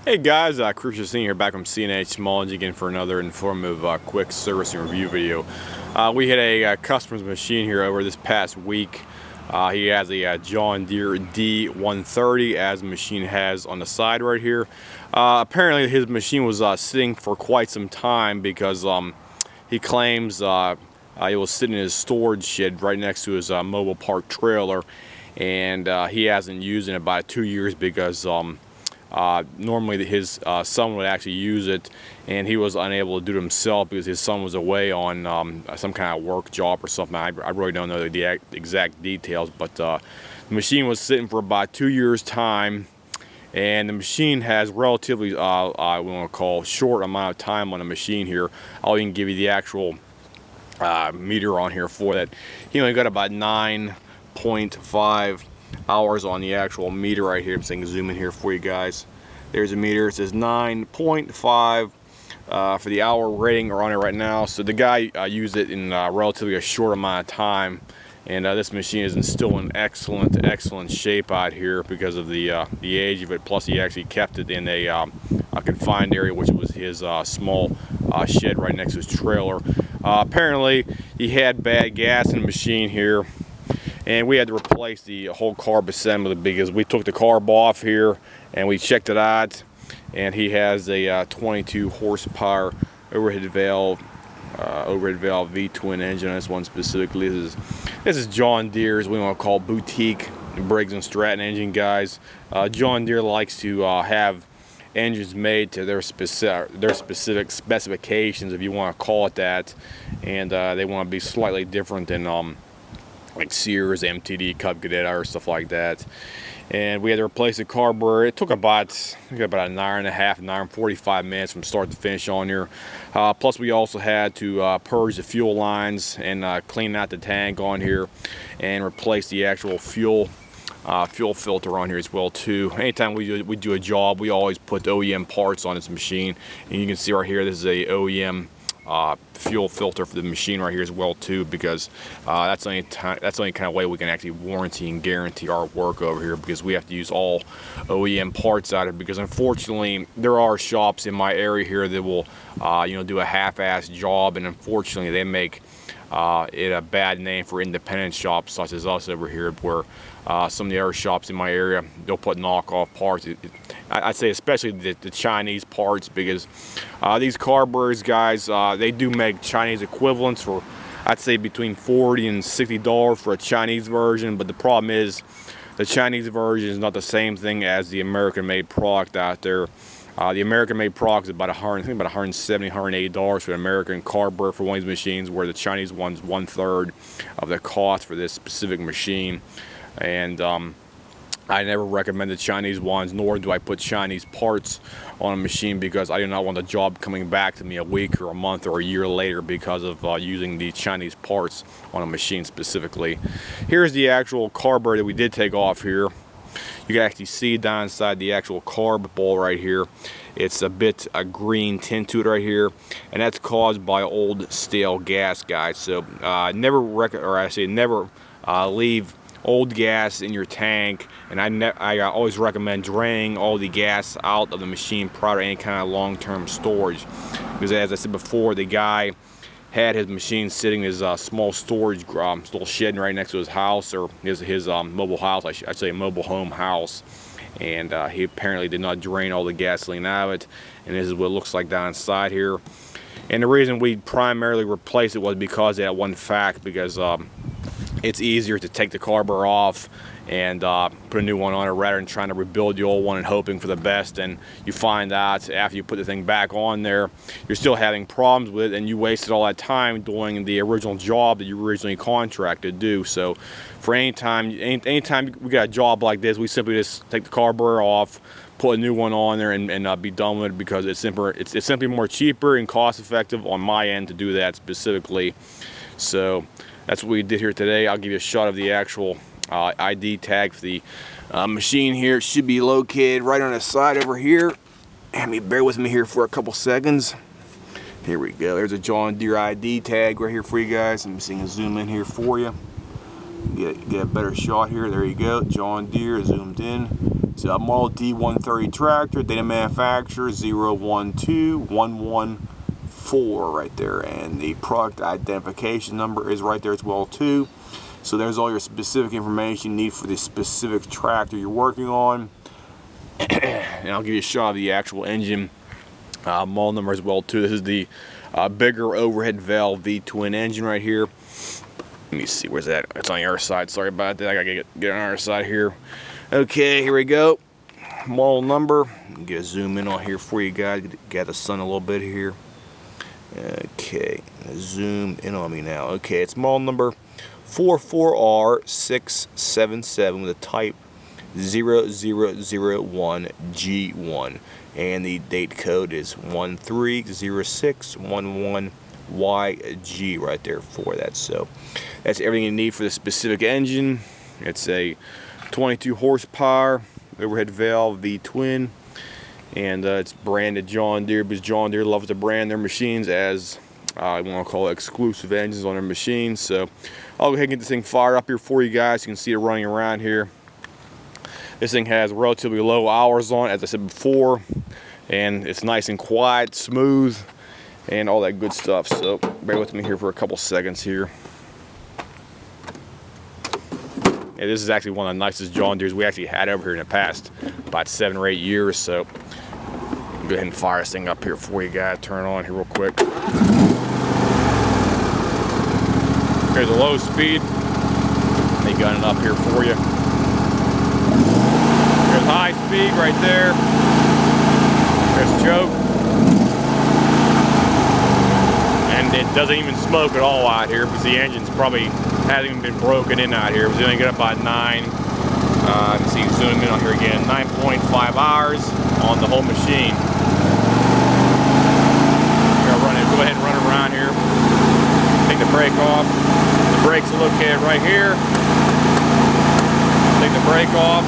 Hey guys, Christian Senior here back from C&H Small Engine again for another informative quick service and review video. We had a customer's machine here over this past week. He has a John Deere D130 as the machine has on the side right here. Apparently his machine was sitting for quite some time because he claims it was sitting in his storage shed right next to his mobile park trailer, and he hasn't used it in about 2 years because normally his son would actually use it, and he was unable to do it himself because his son was away on some kind of work job or something. I really don't know the exact details, but the machine was sitting for about 2 years' time, and the machine has relatively, we want to call, short amount of time on the machine here. I'll even give you the actual meter on here for that. He only got about 9.5 hours on the actual meter right here. So I can zoom in here for you guys. There's a meter. It says 9.5 for the hour rating on it right now. So the guy used it in relatively a short amount of time, and this machine is still in excellent shape out here because of the age of it. Plus he actually kept it in a confined area, which was his small shed right next to his trailer. Apparently he had bad gas in the machine here, and we had to replace the whole carb assembly because we took the carb off here and we checked it out, and he has a 22 horsepower overhead valve V-twin engine on this one specifically. This is John Deere's, we want to call boutique Briggs & Stratton engine, guys. John Deere likes to have engines made to their specific specifications, if you want to call it that, and they want to be slightly different than like Sears, MTD, Cub Cadet, or stuff like that. And we had to replace the carburetor. It took about an hour and a half, an hour and 45 minutes from start to finish on here. Plus we also had to purge the fuel lines and clean out the tank on here and replace the actual fuel filter on here as well too. Anytime we do a job, we always put OEM parts on this machine, and you can see right here this is a OEM fuel filter for the machine right here as well too, because that's the only kind of way we can actually warranty and guarantee our work over here, because we have to use all OEM parts out of it, because unfortunately there are shops in my area here that will do a half-ass job, and unfortunately they make it a bad name for independent shops such as us over here, where some of the other shops in my area, they'll put knockoff parts. I'd say especially the Chinese parts, because these carburetors, guys, they do make Chinese equivalents for, I'd say, between $40 and $60 for a Chinese version, but the problem is the Chinese version is not the same thing as the American-made product out there. The American-made product is about $170, $180 for an American carburetor for one of these machines, where the Chinese one's 1/3 of the cost for this specific machine. And I never recommend the Chinese ones, nor do I put Chinese parts on a machine, because I do not want the job coming back to me a week or a month or a year later because of using the Chinese parts on a machine specifically. Here's the actual carburetor that we did take off here. You can actually see down inside the actual carb bowl right here. It's a bit green tint to it right here, and that's caused by old stale gas, guys. So never leave old gas in your tank, and I always recommend draining all the gas out of the machine prior to any kind of long-term storage, because as I said before, the guy had his machine sitting in his small storage little shed right next to his house, or his mobile house, I'd say mobile home house, and he apparently did not drain all the gasoline out of it, and this is what it looks like down inside here. And the reason we primarily replaced it was because of that one fact, because it's easier to take the carburetor off and put a new one on it rather than trying to rebuild the old one and hoping for the best, and you find out after you put the thing back on there you're still having problems with it, and you wasted all that time doing the original job that you originally contracted to do. So for anytime we got a job like this, we simply just take the carburetor off, put a new one on there, and be done with it, because it's simply more cheaper and cost effective on my end to do that specifically. So that's what we did here today. I'll give you a shot of the actual ID tag for the machine here. It should be located right on the side over here. And bear with me here for a couple seconds. Here we go. There's a John Deere ID tag right here for you guys. Let me see if I can zoom in here for you. Get a better shot here. There you go. John Deere zoomed in. It's a model D130 tractor, data manufacturer 012114 right there, and the product identification number is right there as well too. So there's all your specific information you need for the specific tractor you're working on. And I'll give you a shot of the actual engine model number as well too. This is the bigger overhead valve V-twin engine right here. Let me see, where's that? It's on the other side. Sorry about that. I gotta get on the other side here. Okay, here we go. Model number. Get a zoom in on here for you guys. Get the sun a little bit here. Okay, zoom in on me now. Okay, it's model number 44R677 with a type 0001G1, and the date code is 130611YG right there for that. So that's everything you need for the specific engine. It's a 22 horsepower overhead valve V-twin, and it's branded John Deere because John Deere loves to brand their machines as I want to call it exclusive engines on their machines. So I'll go ahead and get this thing fired up here for you guys. You can see it running around here. This thing has relatively low hours on it, as I said before, and it's nice and quiet, smooth, and all that good stuff. So bear with me here for a couple seconds here. Yeah, this is actually one of the nicest John Deeres we actually had over here in the past, about 7 or 8 years. So I'll go ahead and fire this thing up here for you guys. Turn it on here real quick. Here's a low speed. They gun it up here for you. There's high speed right there. There's choke. And it doesn't even smoke at all out here because the engine's probably hasn't even been broken in out here. It was only get up by 9. You can see zoom in on here again. 9.5 hours on the whole machine. Go ahead and run around here. Take the brake off. The brakes are located right here. Take the brake off.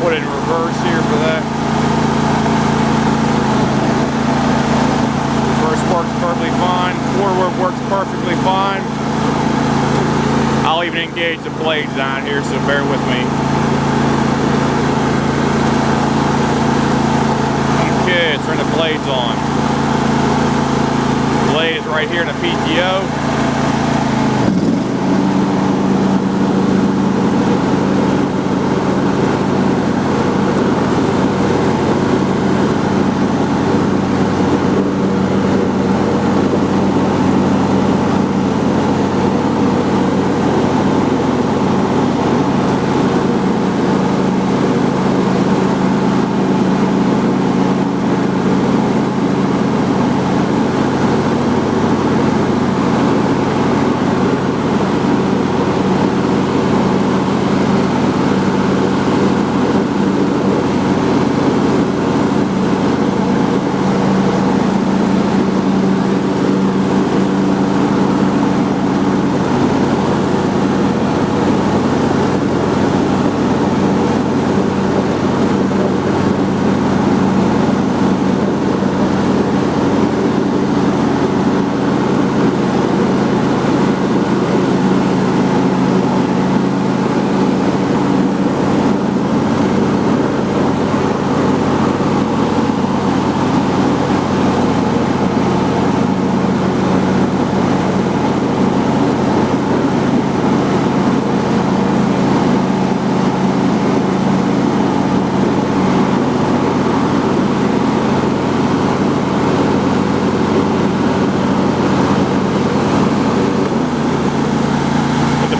Put it in reverse here for that. Reverse works perfectly fine. Forward works perfectly fine. I'll even engage the blades down here, so bear with me. Okay, turn the blades on. The blade is right here in the PTO.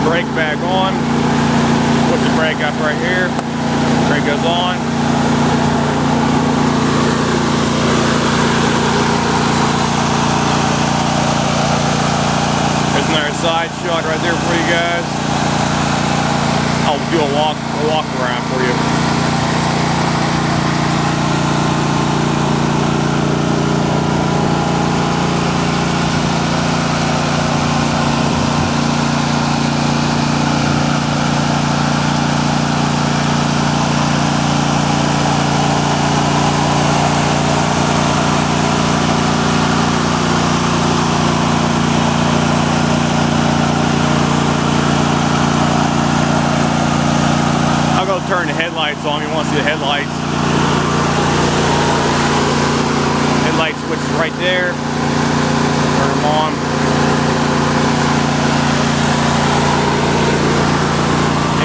Brake back on, push the brake up right here, brake goes on. There's another side shot right there for you guys. I'll do a walk around for you. turn the headlights on. You want to see the headlights. Headlight switch is right there. Turn them on.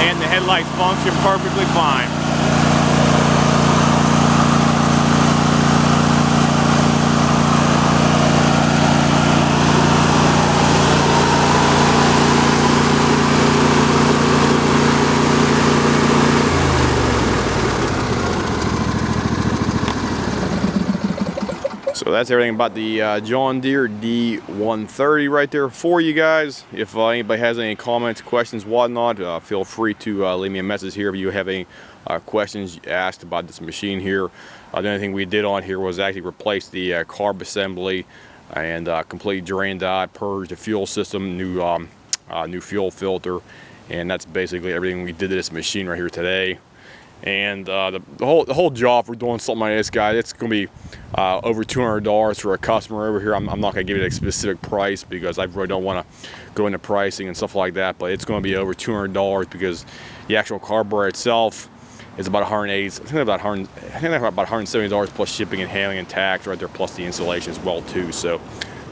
And the headlights function perfectly fine. So that's everything about the John Deere D130 right there for you guys. If anybody has any comments, questions, whatnot, feel free to leave me a message here if you have any questions asked about this machine here. The only thing we did on here was actually replace the carb assembly and completely drained out, purged the fuel system, new fuel filter, and that's basically everything we did to this machine right here today. And the whole job for doing something like this, guys, it's going to be over $200 for a customer over here. I'm not going to give it a specific price because I really don't want to go into pricing and stuff like that, but it's going to be over $200 because the actual carburetor itself is about about $170 plus shipping and handling and tax right there, plus the installation as well too. So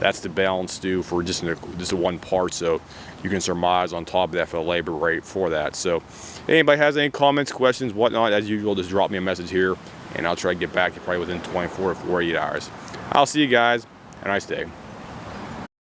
that's the balance due for just a one part. So you can surmise on top of that for the labor rate for that. So if anybody has any comments, questions, whatnot, as usual, just drop me a message here and I'll try to get back to you probably within 24 to 48 hours. I'll see you guys. Have a nice day.